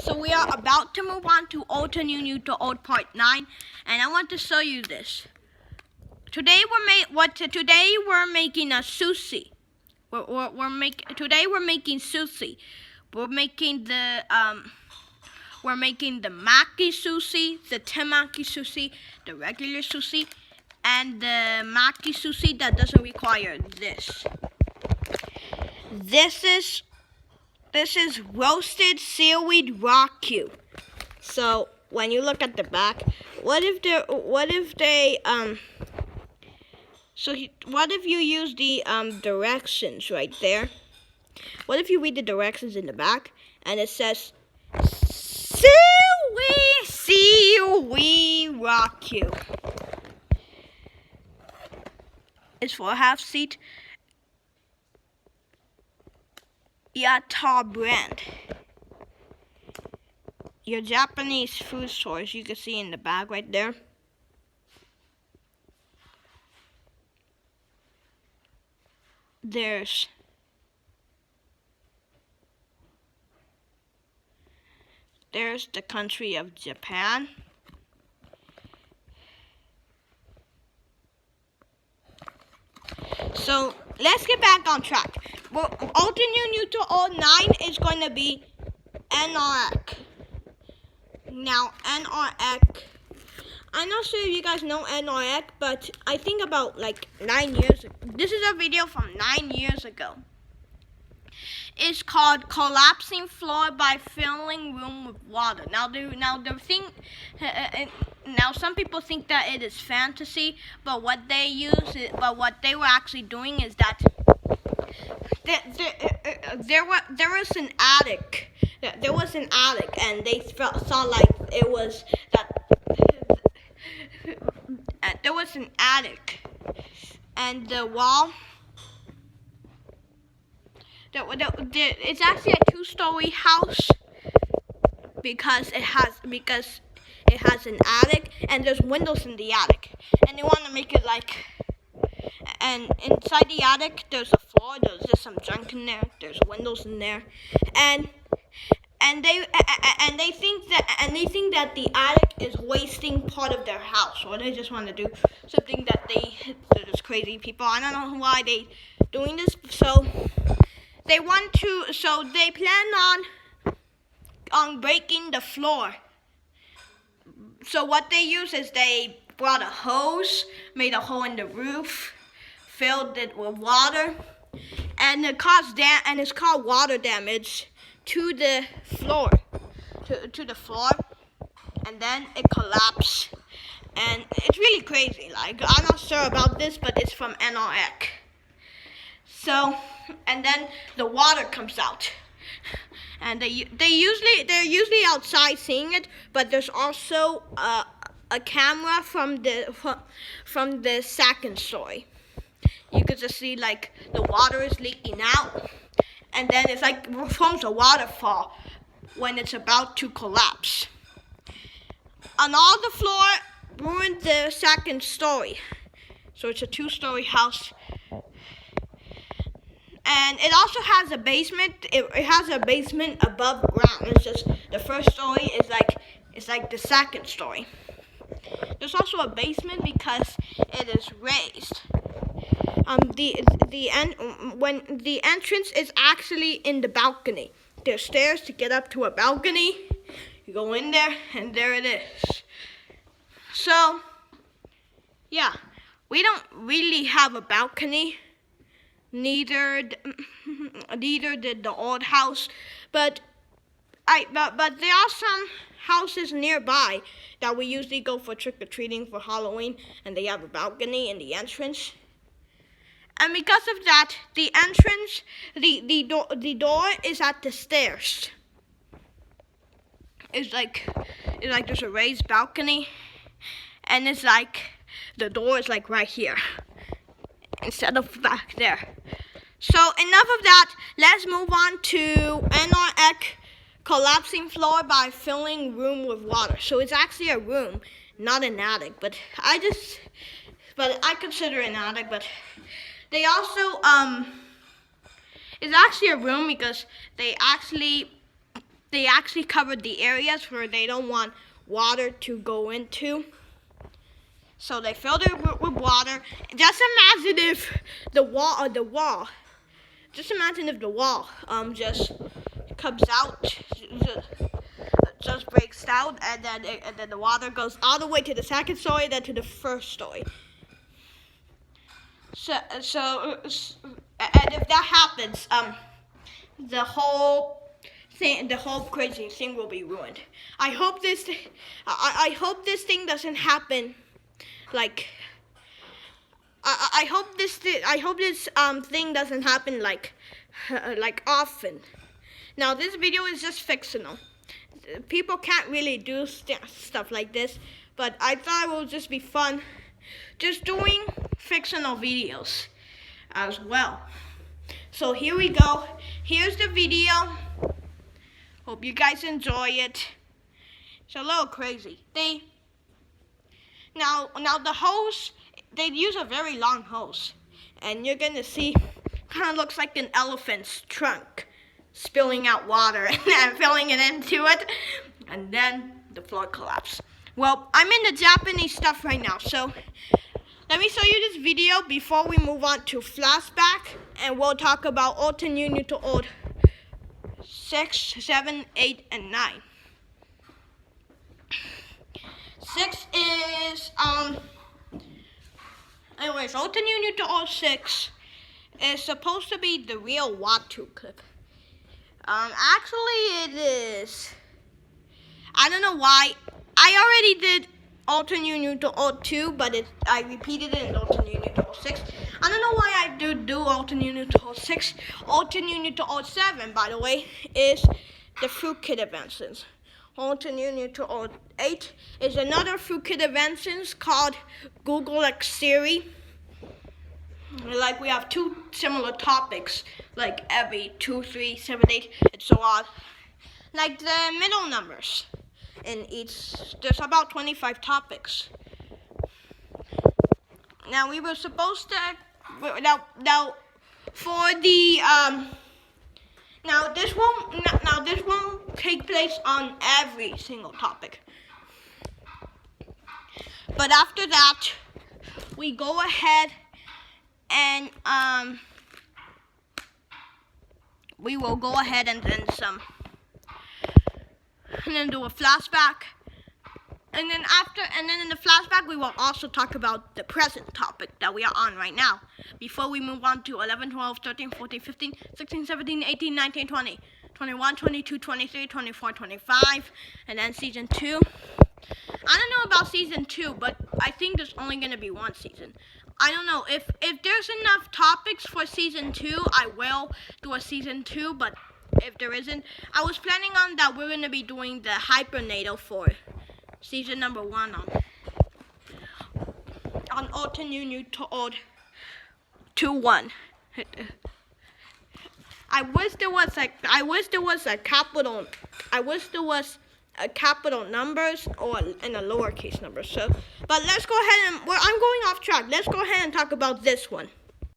So we are about to move on to Old to New, New to Old Part 9, and I want to show you this. Today we're making a sushi. Today we're making sushi. We're making the maki sushi, the temaki sushi, the regular sushi, and the maki sushi that doesn't require this. This is roasted seaweed raku. So when you look at the back, what if you use the directions right there? What if you read the directions in the back and it says seaweed raku? It's for a half seat. Yata brand. Your Japanese food source, you can see in the bag right there. There's the country of Japan. So let's get back on track. Well, Old to New, New to Old 9 is going to be NREC. Now, NREC, I'm not sure if you guys know NREC, but I think about like 9 years ago. This is a video from 9 years ago. It's called Collapsing Floor by Filling Room with Water. Now some people think that it is fantasy, but what they were actually doing is that there was an attic. There was an attic, and they saw like it was that there was an attic, and the wall. It's actually a 2-story house because it has an attic and there's windows in the attic, and they want to make it like. And inside the attic, there's a floor. There's just some junk in there. There's windows in there, and they think that the attic is wasting part of their house, or they just want to do something they're just crazy people. I don't know why they doing this. So they plan on breaking the floor. So what they use is they brought a hose, made a hole in the roof, filled it with water, and it's called water damage to the floor, to the floor, and then it collapsed, and it's really crazy. Like, I'm not sure about this, but it's from NREC. So, and then the water comes out, and they're usually outside seeing it, but there's also a camera from the second story. You could just see like the water is leaking out, and then it's like forms a waterfall when it's about to collapse. On all the floor ruined the second story, so it's a 2-story house. And it also has a basement. It has a basement above ground. It's just the first story is like the second story. There's also a basement because it is raised. When the entrance is actually in the balcony. There's stairs to get up to a balcony. You go in there, and there it is. So, yeah, we don't really have a balcony. Neither did the old house, but there are some houses nearby that we usually go for trick-or-treating for Halloween, and they have a balcony in the entrance. And because of that, the entrance, the door is at the stairs. It's like there's a raised balcony, and it's like the door is like right here instead of back there. So enough of that. Let's move on to NREC collapsing floor by filling room with water. So it's actually a room, not an attic. But I consider it an attic. But they also it's actually a room because they actually they actually covered the areas where they don't want water to go into. So they filled it with water. Just imagine if the wall. Just imagine if the wall just comes out, just breaks down, and then the water goes all the way to the second story, then to the first story. So and if that happens, the whole crazy thing will be ruined. I hope this thing doesn't happen. Like, I hope this thing doesn't happen like often. Now this video is just fictional. People can't really do stuff like this, but I thought it would just be fun, just doing fictional videos as well. So here we go. Here's the video. Hope you guys enjoy it. It's a little crazy. Now the hose, they use a very long hose, and you're gonna see, kind of looks like an elephant's trunk, spilling out water and filling it into it, and then the floor collapsed. Well, I'm in the Japanese stuff right now, so let me show you this video before we move on to flashback, and we'll talk about Old and New to Old 6, 7, 8, and 9. 6 is anyways, Old and New to Old 6 is supposed to be the real Watu clip. Actually it is. I don't know why. I already did Old and New to Old 2, but I repeated it in Old and New to Old 6. I don't know why I do Old and New to Old 6. Old and New to Old 7, by the way, is the Fruit Kid Adventures. Old and New to Old 8 is another Fruit Kid Adventures called Google X Siri. Like, we have 2 similar topics, like every 2, 3, 7, 8, and so on. Like the middle numbers in each, there's about 25 topics. Now we were supposed to, now for the, now this won't take place on every single topic. But after that, we go ahead and we will go ahead and then do a flashback, and then in the flashback we will also talk about the present topic that we are on right now, before we move on to 11, 12, 13, 14, 15, 16, 17, 18, 19, 20, 21, 22, 23, 24, 25, and then season 2. I don't know about season 2, but I think there's only going to be one season. I don't know. If there's enough topics for season 2, I will do a season 2, but if there isn't, I was planning on that we're going to be doing the Hypernatal for season number 1 on Old and New to Old 2-1. I wish there was capital numbers or in a lowercase number. So, but let's go ahead and I'm going off track. Let's go ahead and talk about this one.